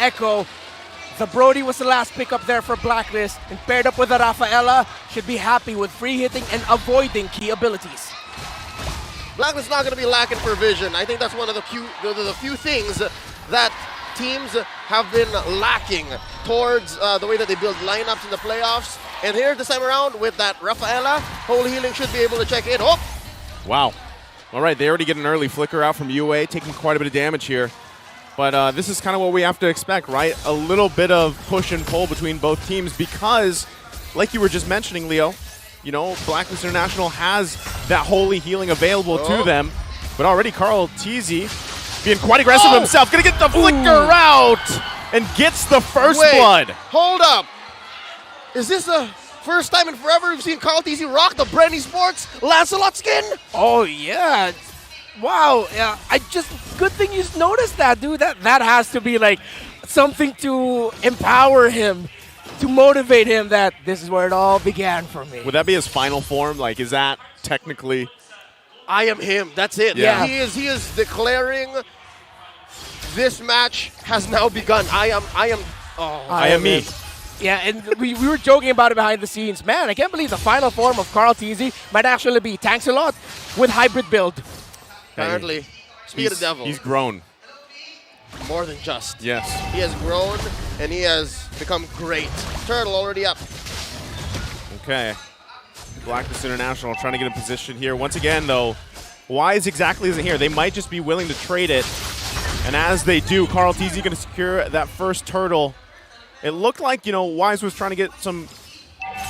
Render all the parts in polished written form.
Echo. The Brody was the last pickup there for Blacklist, and paired up with the Rafaela, should be happy with free hitting and avoiding key abilities. Blacklist not going to be lacking for vision. I think that's one of the few things that teams have been lacking towards the way that they build lineups in the playoffs. And here this time around with that Rafaela, Holy Healing should be able to check in. Oh! Wow. All right, they already get an early flicker out from UA, taking quite a bit of damage here. But this is kind of what we have to expect, right? A little bit of push and pull between both teams because, like you were just mentioning, Leo, you know, Blacklist International has that Holy Healing available to them. But already Carl Teasy being quite aggressive himself. Gonna get the flicker out and gets the first blood. Hold up. Is this the first time in forever we've seen Carl Teasy rock the Brenny Sports Lancelot skin? Oh, yeah. Wow, yeah, good thing you noticed that, dude. That has to be like something to empower him, to motivate him that this is where it all began for me. Would that be his final form? Like, is that technically? I am him, that's it. Yeah. He is declaring this match has now begun. I am me. Yeah, and we were joking about it behind the scenes. Man, I can't believe the final form of Carl Teasy might actually be Tanks a Lot with hybrid build. Apparently, speed of the devil. He's grown. More than just. Yes. He has grown, and he has become great. Turtle already up. Okay. Blacklist International trying to get in position here. Once again, though, Wise exactly isn't here. They might just be willing to trade it. And as they do, Carl Teasy going to secure that first turtle. It looked like, you know, Wise was trying to get some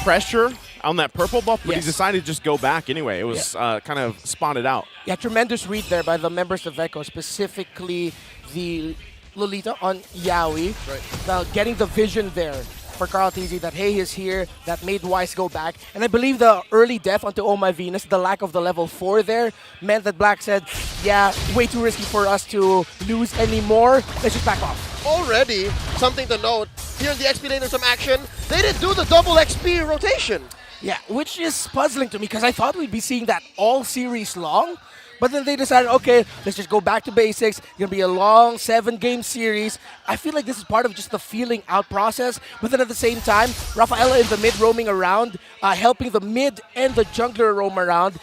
pressure on that purple buff, but he decided to just go back anyway. It was kind of spotted out. Yeah, tremendous read there by the members of Echo, specifically the Lolita on Yaoi. Right. Getting the vision there for Carl Teasy that, hey, he's here, that made Wise go back. And I believe the early death onto Oh My Venus, the lack of the level 4 there, meant that Black said, yeah, way too risky for us to lose anymore. Let's just back off. Already, something to note, here in the XP lane there's some action. They didn't do the double XP rotation. Yeah, which is puzzling to me because I thought we'd be seeing that all series long. But then they decided, okay, let's just go back to basics. It's going to be a long 7-game series. I feel like this is part of just the feeling out process. But then at the same time, Rafaela in the mid roaming around, helping the mid and the jungler roam around.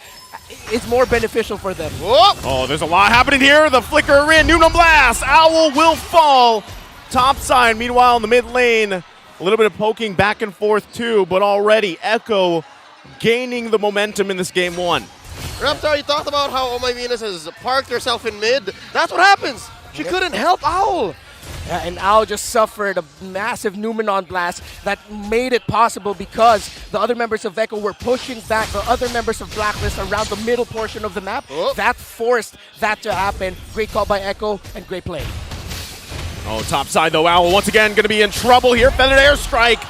It's more beneficial for them. Whoop. Oh, there's a lot happening here. The flicker in, Noon Blast. Owl will fall. Top side, meanwhile, in the mid lane, a little bit of poking back and forth too, but already Echo gaining the momentum in this game one. Reptar, you talked about how Oh My Venus has parked herself in mid. That's what happens. She couldn't help Owl. Yeah, and Owl just suffered a massive Numenon blast that made it possible because the other members of Echo were pushing back the other members of Blacklist around the middle portion of the map. That forced that to happen. Great call by Echo and great play. Oh, top side though, Owl once again going to be in trouble here. Feathered Airstrike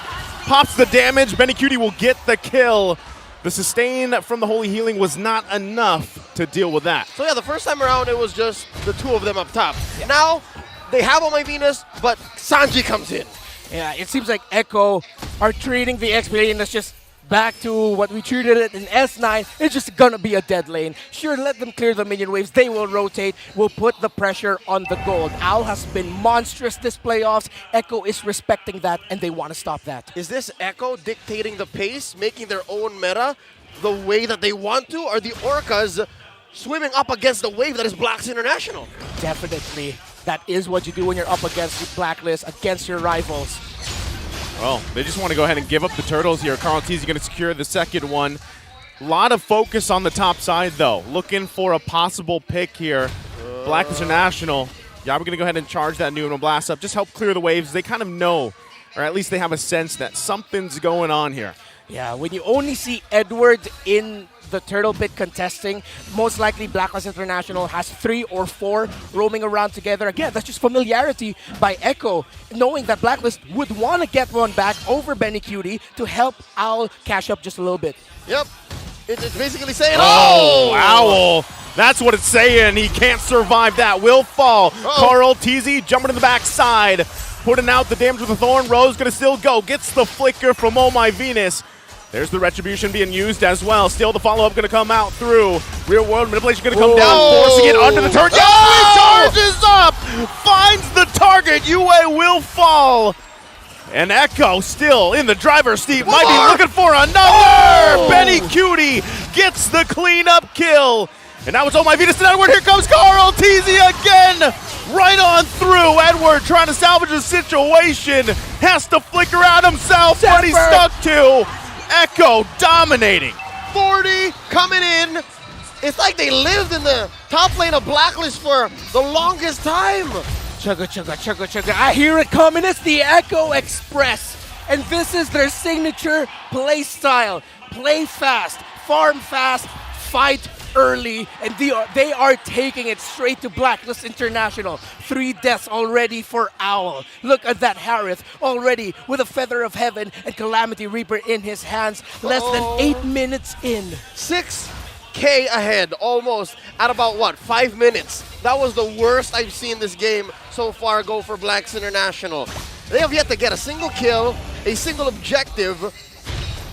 pops the damage. Benny Cutie will get the kill. The sustain from the Holy Healing was not enough to deal with that. So yeah, the first time around it was just the two of them up top. Yeah. Now, they have Oh My Venus, but Sanji comes in. Yeah, it seems like Echo are treating the XP lane as just back to what we treated it in S9. It's just gonna be a dead lane. Sure, let them clear the minion waves. They will rotate. We'll put the pressure on the gold. Owl has been monstrous this playoffs. Echo is respecting that, and they want to stop that. Is this Echo dictating the pace, making their own meta the way that they want to? Or the Orcas swimming up against the wave that is Blacklist International? Definitely. That is what you do when you're up against the Blacklist, against your rivals. Well, they just want to go ahead and give up the turtles here. Carl Teasy going to secure the second one. A lot of focus on the top side, though. Looking for a possible pick here. Blacklist International. Yeah, we're going to go ahead and charge that Numenon Blast up. Just help clear the waves. They kind of know, or at least they have a sense that something's going on here. Yeah, when you only see Edward in the turtle pit contesting, most likely Blacklist International has 3 or 4 roaming around together. Again, that's just familiarity by Echo, knowing that Blacklist would want to get one back over Benny Cutie to help Owl cash up just a little bit. Yep. It's basically saying, oh! Owl! That's what it's saying. He can't survive that. Will fall. Carl Teasy jumping to the backside, putting out the damage with the Thorn. Rose going to still go. Gets the flicker from Oh My Venus. There's the retribution being used as well. Still the follow-up going to come out through. Real world manipulation going to come down, forcing it under the turret. Charges up, finds the target. UA will fall. And Echo still in the driver's seat. Might be looking for another. Benny Cutie gets the cleanup kill. And now it's Oh My Venus to Edward. Here comes Carl Teasy again. Right on through. Edward trying to salvage the situation. Has to flicker out himself, but he's stuck to. Echo dominating. 40 coming in. It's like they lived in the top lane of Blacklist for the longest time. Chugga, chugga, chugga, chugga. I hear it coming. It's the Echo Express. And this is their signature play style. Play fast, farm fast, fight early, and they are taking it straight to Blacklist International. 3 deaths already for Owl. Look at that Harith already with a Feather of Heaven and Calamity Reaper in his hands. Less than 8 minutes in. 6K ahead, almost, at about, what, 5 minutes. That was the worst I've seen this game so far go for Blacks International. They have yet to get a single kill, a single objective,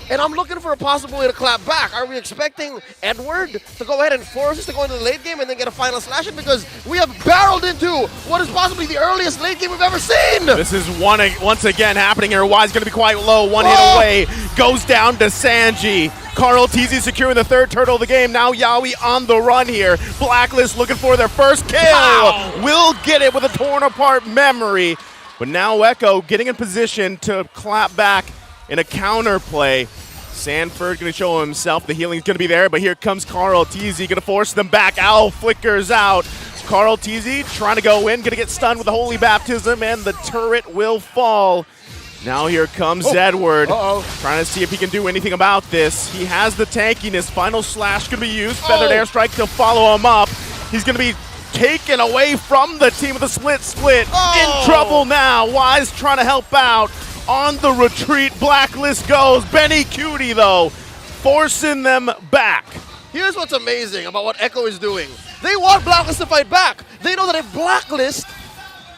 and I'm looking for a possible way to clap back. Are we expecting Edward to go ahead and force us to go into the late game and then get a final slash in? Because we have barreled into what is possibly the earliest late game we've ever seen. This is once again happening here. Y's going to be quite low. One hit away. Goes down to Sanji. Carl Teasy securing the 3rd turtle of the game. Now Yawi on the run here. Blacklist looking for their first kill. Wow. Will get it with a torn apart memory. But now Echo getting in position to clap back in a counter play. Sanford going to show himself. The healing's going to be there, but here comes Carl Teasy going to force them back. Owl flickers out. Carl Teasy trying to go in, going to get stunned with the Holy Baptism, and the turret will fall. Now here comes Edward, trying to see if he can do anything about this. He has the tankiness. Final slash going to be used. Feathered airstrike to follow him up. He's going to be taken away from the team with a split. In trouble now. Wise trying to help out. On the retreat, Blacklist goes. Benny Cutie, though, forcing them back. Here's what's amazing about what Echo is doing. They want Blacklist to fight back. They know that if Blacklist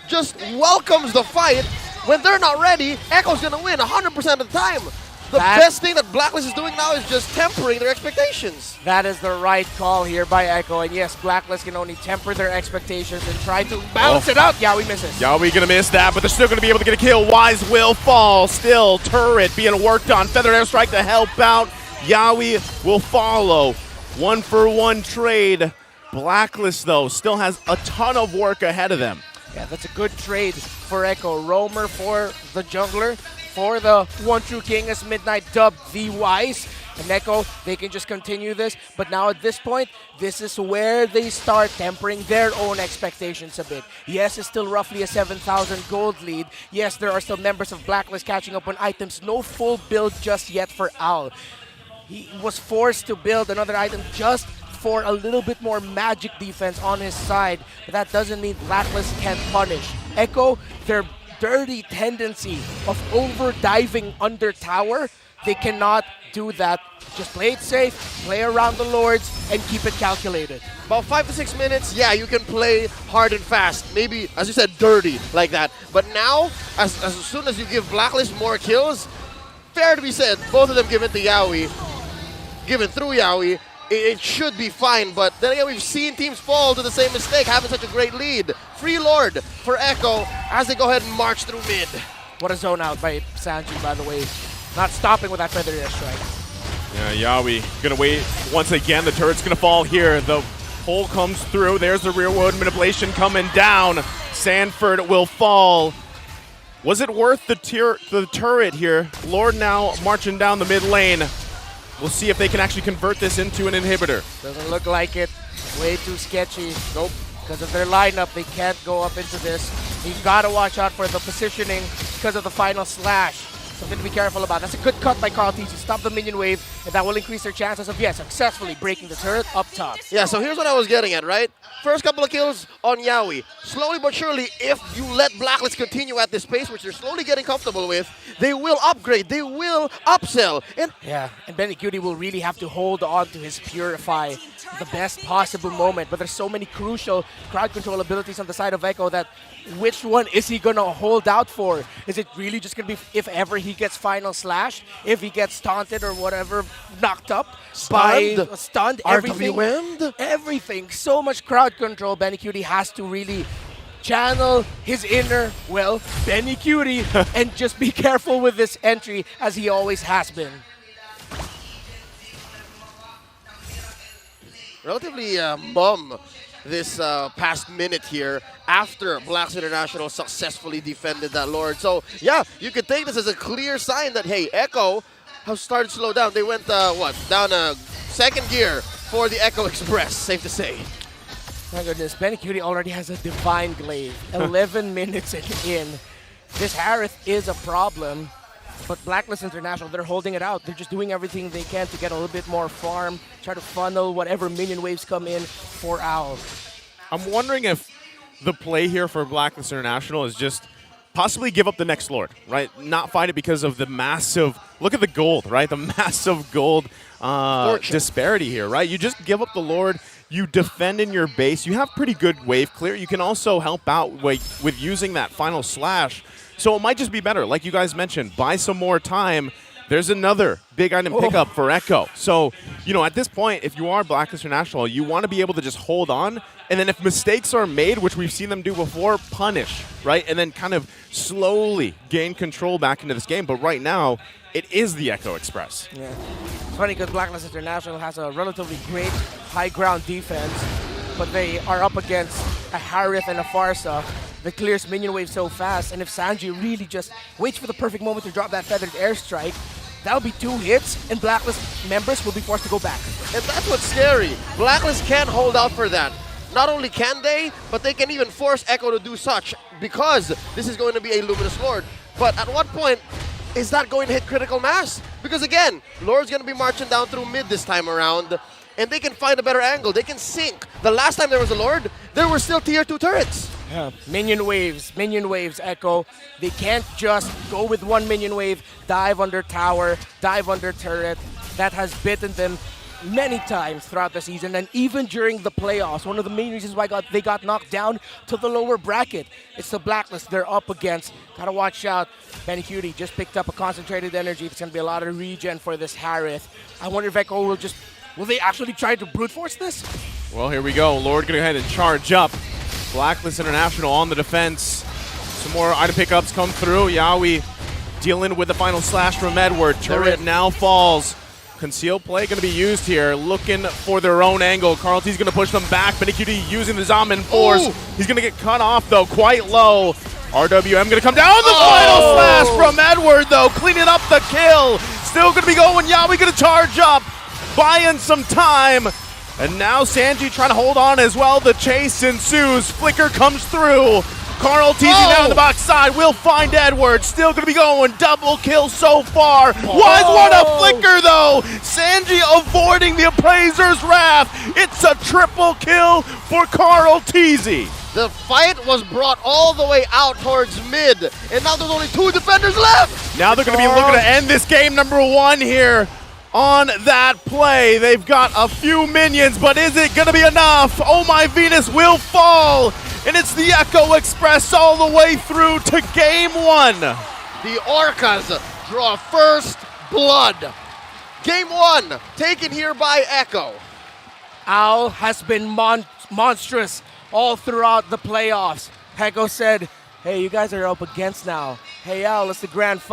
just welcomes the fight, when they're not ready, Echo's going to win 100% of the time. The best thing that Blacklist is doing now is just tempering their expectations. That is the right call here by Echo. And yes, Blacklist can only temper their expectations and try to balance it out. Yawi misses. Yawi gonna miss that, but they're still gonna be able to get a kill. Wise will fall. Still, turret being worked on. Feathered airstrike to help out. Yawi will follow. 1-for-1 trade. Blacklist, though, still has a ton of work ahead of them. Yeah, that's a good trade for Echo. Roamer for the jungler. For the One True King as Midnight dubbed the Wise. And Echo, they can just continue this. But now at this point, this is where they start tempering their own expectations a bit. Yes, it's still roughly a 7,000 gold lead. Yes, there are still members of Blacklist catching up on items. No full build just yet for Owl. He was forced to build another item just for a little bit more magic defense on his side. But that doesn't mean Blacklist can't punish. Echo, their dirty tendency of over diving under tower, they cannot do that. Just play it safe, play around the lords, and keep it calculated. About 5 to 6 minutes, yeah, you can play hard and fast. Maybe, as you said, dirty like that. But now, as soon as you give Blacklist more kills, fair to be said, both of them given to Yawi, given through Yawi, it should be fine, but then again, we've seen teams fall to the same mistake, having such a great lead. Free Lord for Echo as they go ahead and march through mid. What a zone out by Sanji, by the way. Not stopping with that feather airstrike. Yeah, Yawi gonna wait once again. The turret's gonna fall here. The hole comes through. There's the rear world manipulation coming down. Sanford will fall. Was it worth the turret here? Lord now marching down the mid lane. We'll see if they can actually convert this into an inhibitor. Doesn't look like it. Way too sketchy. Nope. Because of their lineup, they can't go up into this. You've got to watch out for the positioning because of the final slash. Something to be careful about. That's a good cut by Carl Teasy. Stop the minion wave, and that will increase their chances of, successfully breaking the turret up top. Yeah, so here's what I was getting at, right? First couple of kills on Yawi. Slowly but surely, if you let Blacklist continue at this pace, which they're slowly getting comfortable with, they will upgrade, they will upsell. And Benny Cutie will really have to hold on to his Purify the best possible moment. But there's so many crucial crowd control abilities on the side of Echo that which one is he going to hold out for? Is it really just going to be if ever he he gets final slashed, if he gets taunted or whatever, knocked up, stunned, everything. RWM'd? Everything. So much crowd control. Benny Cutie has to really channel his inner, well, Benny Cutie, and just be careful with this entry as he always has been. Relatively mum this past minute here after BLACKLIST International successfully defended that Lord. So yeah, you could take this as a clear sign that, hey, Echo have started to slow down. They went, down a second gear for the Echo Express, safe to say. My goodness, Benny Cutie already has a divine glaive. 11 minutes in. This Harith is a problem, but BLACKLIST International, they're holding it out. They're just doing everything they can to get a little bit more farm, try to funnel whatever minion waves come in for Owl. I'm wondering if the play here for BLACKLIST International is just possibly give up the next Lord, right? Not fight it because of the massive, look at the gold, right? The massive gold disparity here, right? You just give up the Lord, you defend in your base, you have pretty good wave clear. You can also help out with using that final slash. So it might just be better, like you guys mentioned, buy some more time. There's another big item pickup for Echo. So, you know, at this point, if you are BLACKLIST International, you want to be able to just hold on, and then if mistakes are made, which we've seen them do before, punish, right? And then kind of slowly gain control back into this game. But right now, it is the Echo Express. Yeah. It's funny because BLACKLIST International has a relatively great high ground defense, but they are up against a Harith and a Farsa that clears minion wave so fast, and if Sanji really just waits for the perfect moment to drop that feathered airstrike, that'll be 2 hits, and BLACKLIST members will be forced to go back. And that's what's scary. BLACKLIST can't hold out for that. Not only can they, but they can even force Echo to do such, because this is going to be a Luminous Lord. But at what point is that going to hit critical mass? Because again, Lord's going to be marching down through mid this time around, and they can find a better angle. They can sink. The last time there was a Lord, there were still tier 2 turrets. Yeah. Minion waves, Echo. They can't just go with one minion wave, dive under tower, dive under turret. That has bitten them many times throughout the season, and even during the playoffs. One of the main reasons why they got knocked down to the lower bracket. It's the BLACKLIST they're up against. Gotta watch out. Benny Cutie just picked up a concentrated energy. It's gonna be a lot of regen for this Harith. I wonder if Echo will they actually try to brute force this? Well, here we go. Lord gonna go ahead and charge up. BLACKLIST International on the defense. Some more item pickups come through. Yaoi dealing with the final slash from Edward. Turret now falls. Concealed play going to be used here, looking for their own angle. Carlty's going to push them back. Benny Cutie using the Zaman force. Ooh. He's going to get cut off, though, quite low. RWM going to come down. The final slash from Edward, though, cleaning up the kill. Still going to be going. Yaoi going to charge up, buying some time. And now Sanji trying to hold on as well. The chase ensues. Flicker comes through. Carl teasing down on the box side. Will find Edward. Still going to be going. Double kill so far. What a flicker, though. Sanji avoiding the Appraiser's wrath. It's a triple kill for Carl Teasy. The fight was brought all the way out towards mid, and now there's only 2 defenders left. Now they're going to be looking to end this game number 1 here on that play. They've got a few minions, but is it going to be enough? Oh, my Venus will fall. And it's the Echo Express all the way through to game 1. The Orcas draw first blood. Game 1 taken here by Echo. Owl has been monstrous all throughout the playoffs. Echo said, hey, you guys are up against now. Hey, Owl, it's the grand final.